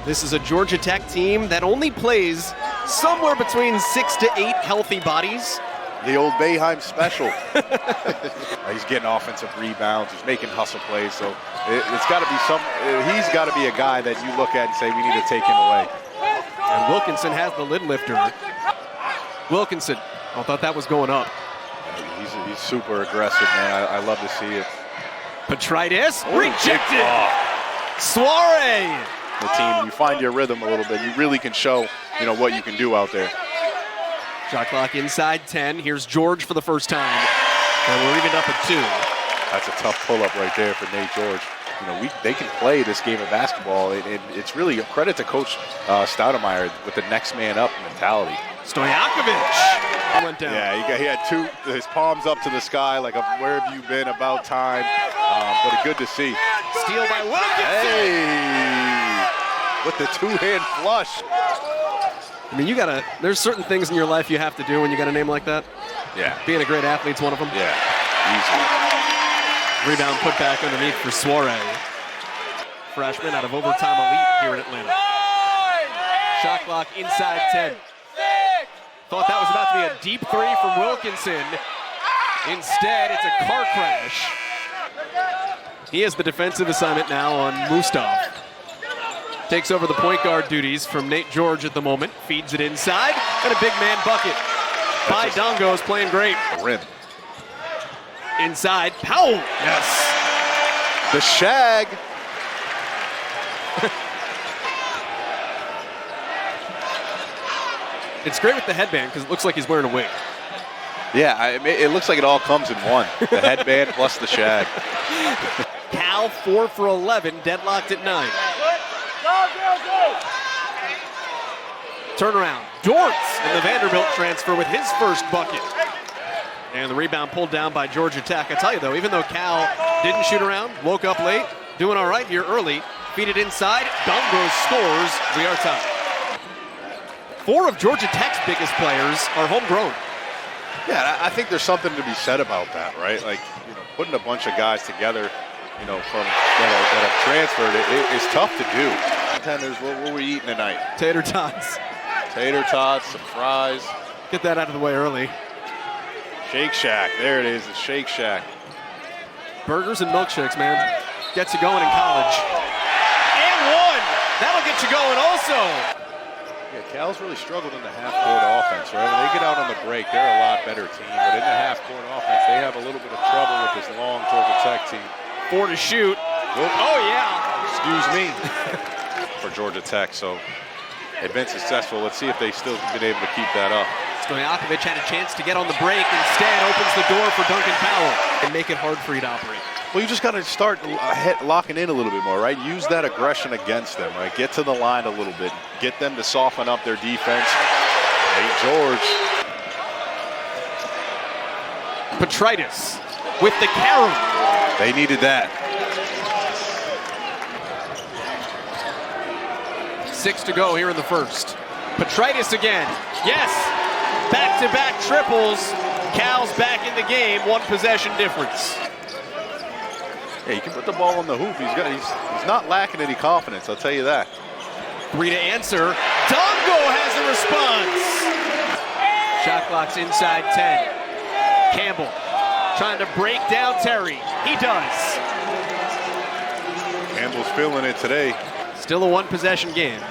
This is a Georgia Tech team that only plays somewhere between 6 to 8 healthy bodies. The old Boeheim special. He's getting offensive rebounds. He's making hustle plays. So it's got to be he's got to be a guy that you look at and say, we need to take him away. And Wilkinson has the lid lifter. Wilkinson, I thought that was going up. He's super aggressive, man. I love to see it. Petritis, rejected. Soiree. The team, you find your rhythm a little bit. You really can show, what you can do out there. Shot clock inside 10. Here's George for the first time. And we're even up at 2. That's a tough pull-up right there for Nate George. They can play this game of basketball. It's really a credit to Coach Stoudemire with the next man up mentality. Stojakovic went down. Yeah, he had his palms up to the sky, like where have you been, about time. But good to see. Steal by Wilkinson. Hey, with the two-hand flush. I mean, there's certain things in your life you have to do when you got a name like that. Yeah. Being a great athlete's one of them. Yeah, easy. Rebound put back underneath for Soiree. Freshman out of Overtime Elite here in Atlanta. Shot clock inside 10. Thought that was about to be a deep 3 from Wilkinson. Instead, it's a car crash. He has the defensive assignment now on Mustaf. Takes over the point guard duties from Nate George at the moment. Feeds it inside, and a big man bucket. Baye Ndongo is playing great. Rim. Inside, Powell. Yes. The shag. It's great with the headband because it looks like he's wearing a wig. Yeah, it looks like it all comes in one. The headband plus the shag. Cal 4 for 11, deadlocked at 9. Turnaround, Dortz, and the Vanderbilt transfer with his first bucket. And the rebound pulled down by Georgia Tech. I tell you though, even though Cal didn't shoot around, woke up late, doing all right here early, feed it inside, Ndongo scores, we are tied. 4 of Georgia Tech's biggest players are homegrown. Yeah, I think there's something to be said about that, right? Like, putting a bunch of guys together, from that have transferred, it's tough to do. Contenders, what were we eating tonight? Tater tots. Tater tots, some fries. Get that out of the way early. Shake Shack, there it is, the Shake Shack. Burgers and milkshakes, man. Gets you going in college. And 1! That'll get you going also. Yeah, Cal's really struggled in the half-court offense, right? When they get out on the break, they're a lot better team. But in the half-court offense, they have a little bit of trouble with this long Georgia Tech team. 4 to shoot. Oh, yeah. Excuse me. For Georgia Tech, so they've been successful. Let's see if they still been able to keep that up. Stojakovic had a chance to get on the break. Instead, opens the door for Duncan Powell and make it hard for you to operate. Well, you just got to start locking in a little bit more, right? Use that aggression against them, right? Get to the line a little bit. Get them to soften up their defense. Nate George. Petritis with the carry. They needed that. 6 to go here in the first. Petritis again. Yes. Back-to-back triples. Cal's back in the game. 1 possession difference. Yeah, you can put the ball on the hoop. He's not lacking any confidence, I'll tell you that. 3 to answer. Ndongo has a response. Shot clock's inside 10. Campbell trying to break down Terry. He does. Campbell's feeling it today. Still a 1 possession game.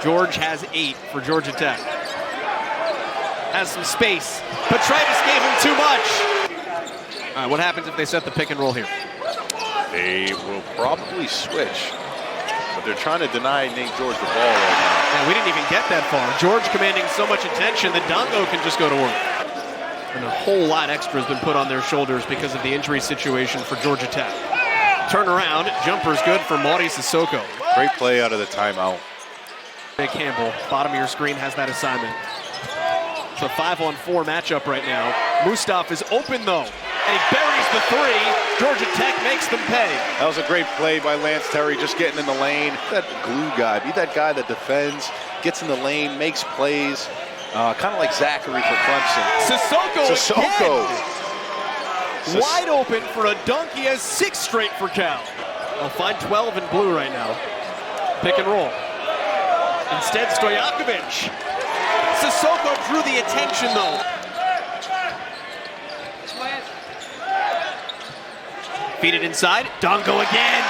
George has 8 for Georgia Tech. Has some space. Petritis gave him too much. All right, what happens if they set the pick and roll here? They will probably switch, but they're trying to deny Nate George the ball right now. Yeah, we didn't even get that far. George commanding so much attention that Ndongo can just go to work. And a whole lot extra has been put on their shoulders because of the injury situation for Georgia Tech. Turnaround, jumper's good for Maudie Sissoko. Great play out of the timeout. Big Campbell, bottom of your screen, has that assignment. It's a 5-on-4 matchup right now. Mustaf is open though, and he buries the 3. Georgia Tech makes them pay. That was a great play by Lance Terry, just getting in the lane. That glue guy, be that guy that defends, gets in the lane, makes plays. Kind of like Zachary for Clemson. Sissoko. Wide open for a dunk. He has 6 straight for Cal. I'll find 12 in blue right now. Pick and roll. Instead, Stojakovic. Sissoko drew the attention, though. Feed it inside. Ndongo again.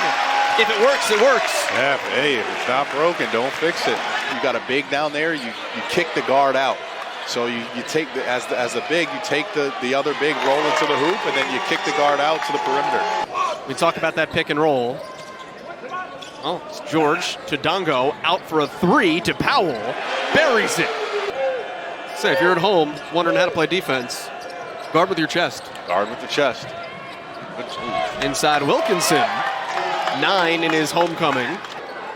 If it works, it works. Yeah, hey, if it's not broken, don't fix it. You got a big down there, you kick the guard out. So you take, as a big, you take the other big, roll into the hoop, and then you kick the guard out to the perimeter. We talk about that pick and roll. Oh, it's George to Ndongo, out for a three to Powell, buries it. So if you're at home wondering how to play defense, guard with your chest. Guard with the chest. Inside Wilkinson, 9 in his homecoming.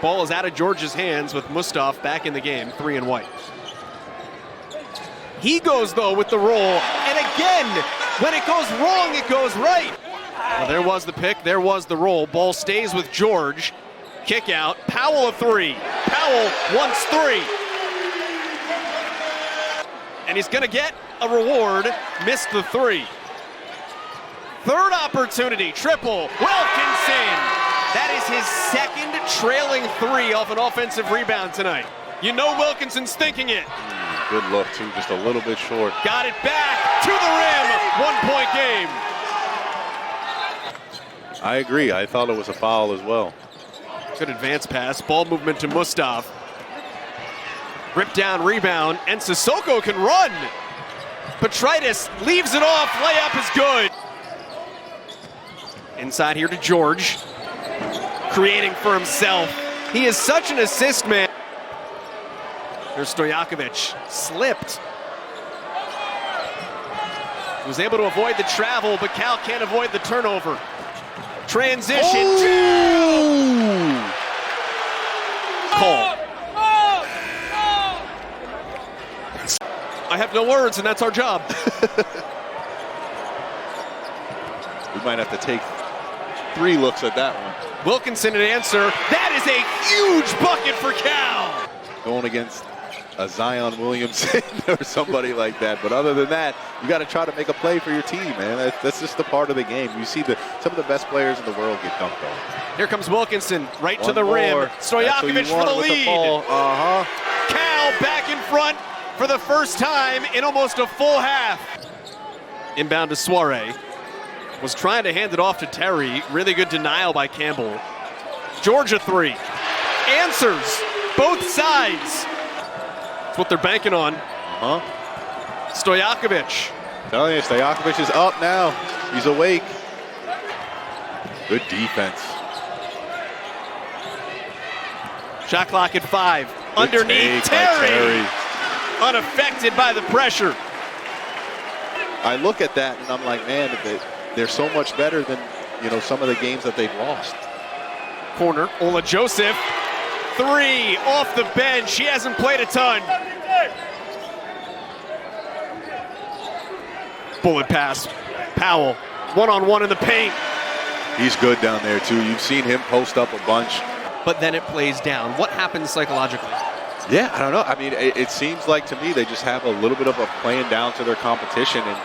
Ball is out of George's hands with Mustaf back in the game, 3 and white. He goes, though, with the roll, and again, when it goes wrong, it goes right. Well, there was the pick, there was the roll. Ball stays with George. Kick out, Powell a three. Powell wants 3. And he's gonna get a reward, missed the 3. Third opportunity, triple, Wilkinson. That is his second trailing 3 off an offensive rebound tonight. You know Wilkinson's thinking it. Good look, too, just a little bit short. Got it back to the rim, 1-point game. I agree, I thought it was a foul as well. Good advance pass, ball movement to Mustaf. Rip down, rebound, and Sissoko can run. Petritis leaves it off, layup is good. Inside here to George, creating for himself. He is such an assist man. There's Stojakovic, slipped. He was able to avoid the travel, but Cal can't avoid the turnover. Transition. Oh! Call. I have no words, and that's our job. We might have to take 3 looks at that one. Wilkinson an answer. That is a huge bucket for Cal. Going against a Zion Williamson or somebody like that. But other than that, you got to try to make a play for your team, man. That's just a part of the game. You see some of the best players in the world get dunked on. Here comes Wilkinson, right to the rim. Stojakovic for the lead. Cal back in front for the first time in almost a full half. Inbound to Soiree. Was trying to hand it off to Terry. Really good denial by Campbell. Georgia 3. Answers both sides. That's what they're banking on. Stojakovic. Telling you, Stojakovic is up now. He's awake. Good defense. Shot clock at 5. Underneath Terry. Unaffected by the pressure. I look at that and I'm like, man, they're so much better than, some of the games that they've lost. Corner, Ola Joseph. 3 off the bench. He hasn't played a ton. Bullet pass. Powell, one-on-one in the paint. He's good down there, too. You've seen him post up a bunch. But then it plays down. What happens psychologically? Yeah, I don't know. I mean, it seems like to me they just have a little bit of a playing down to their competition and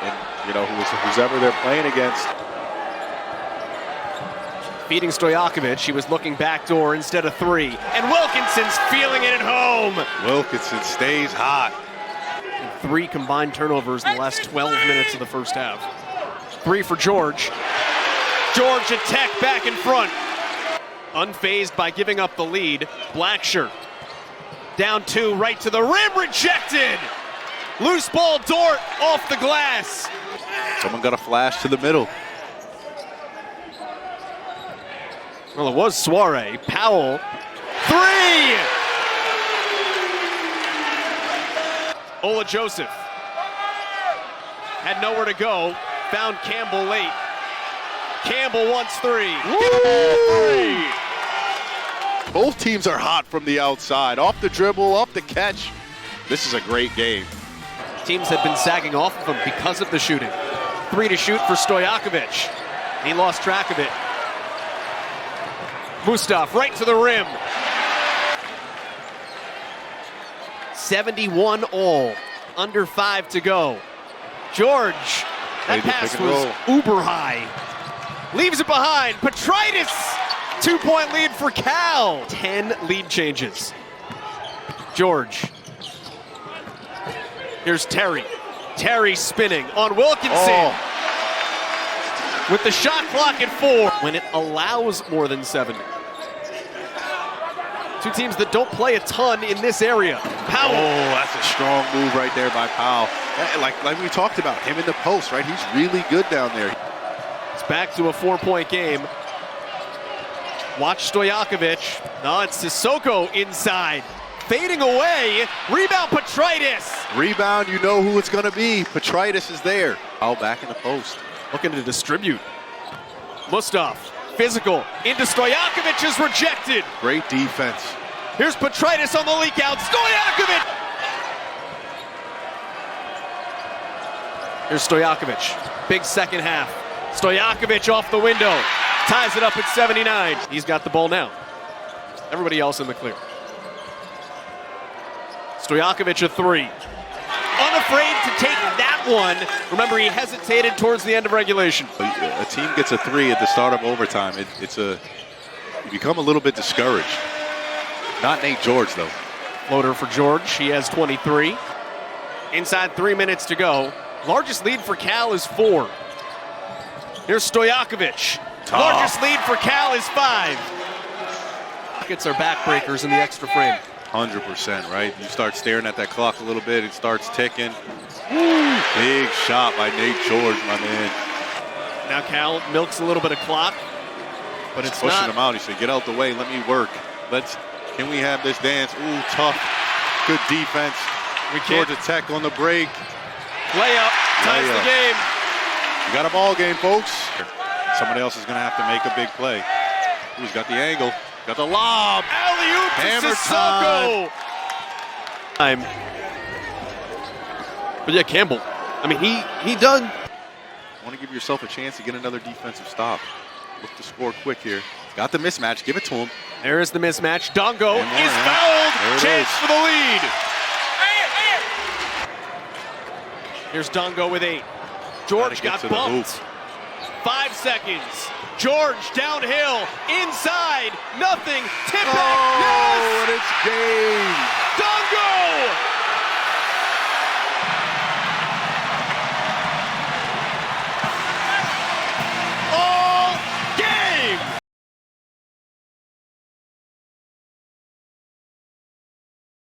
who's ever they're playing against. Feeding Stojakovic. He was looking backdoor instead of 3. And Wilkinson's feeling it at home. Wilkinson stays hot. And 3 combined turnovers in the last 12 minutes of the first half. 3 for George. Georgia Tech back in front. Unfazed by giving up the lead. Blackshirt. Down 2, right to the rim, rejected! Loose ball, Dort, off the glass. Someone got a flash to the middle. Well, it was Soiree. Powell, 3! Ola Joseph. Had nowhere to go, found Campbell late. Campbell wants 3. Woo! 3! Both teams are hot from the outside. Off the dribble, up the catch. This is a great game. Teams have been sagging off of him because of the shooting. 3 to shoot for Stojakovic. He lost track of it. Mustaf right to the rim. 71 all. Under 5 to go. George. That pass was uber high. Leaves it behind. Petritis 2-point lead for Cal. 10 lead changes. George. Here's Terry. Terry spinning on Wilkinson. With the shot clock at 4. When it allows more than 70. Two teams that don't play a ton in this area. Powell. Oh, that's a strong move right there by Powell. Like we talked about, him in the post, right? He's really good down there. It's back to a 4-point game. Watch Stojakovic. No, it's Sissoko inside. Fading away. Rebound, Petritis. Rebound, you know who it's going to be. Petritis is there. Powell back in the post. Looking to distribute. Mustaf. Physical. Into Stojakovic is rejected. Great defense. Here's Petritis on the leak out. Stojakovic. Here's Stojakovic. Big second half. Stojakovic off the window. Ties it up at 79. He's got the ball now. Everybody else in the clear. Stojakovic a 3. Unafraid to take that one. Remember, he hesitated towards the end of regulation. A team gets a 3 at the start of overtime. You become a little bit discouraged. Not Nate George, though. Floater for George. He has 23. Inside 3 minutes to go. Largest lead for Cal is 4. Here's Stojakovic. Largest lead for Cal is 5. Buckets are backbreakers in the extra frame. 100%, right? You start staring at that clock a little bit, it starts ticking. Woo! Big shot by Nate George, my man. Now Cal milks a little bit of clock, but it's pushing not. him out. He said, get out the way, let me work. Can we have this dance? Ooh, tough. Good defense. Georgia Tech on the break. Layup, ties the game. You got a ball game, folks. Somebody else is going to have to make a big play. Who's got the angle? Got the lob. Alley-oop to Sissoko. But yeah, Campbell. I mean, he done. Want to give yourself a chance to get another defensive stop. Look to score quick here. Got the mismatch. Give it to him. There is the mismatch. Ndongo is fouled. Chance for the lead. Here's Ndongo with 8. George got bumped. 5 seconds. George downhill, inside, nothing, tip back, yes! And it's game. Ndongo!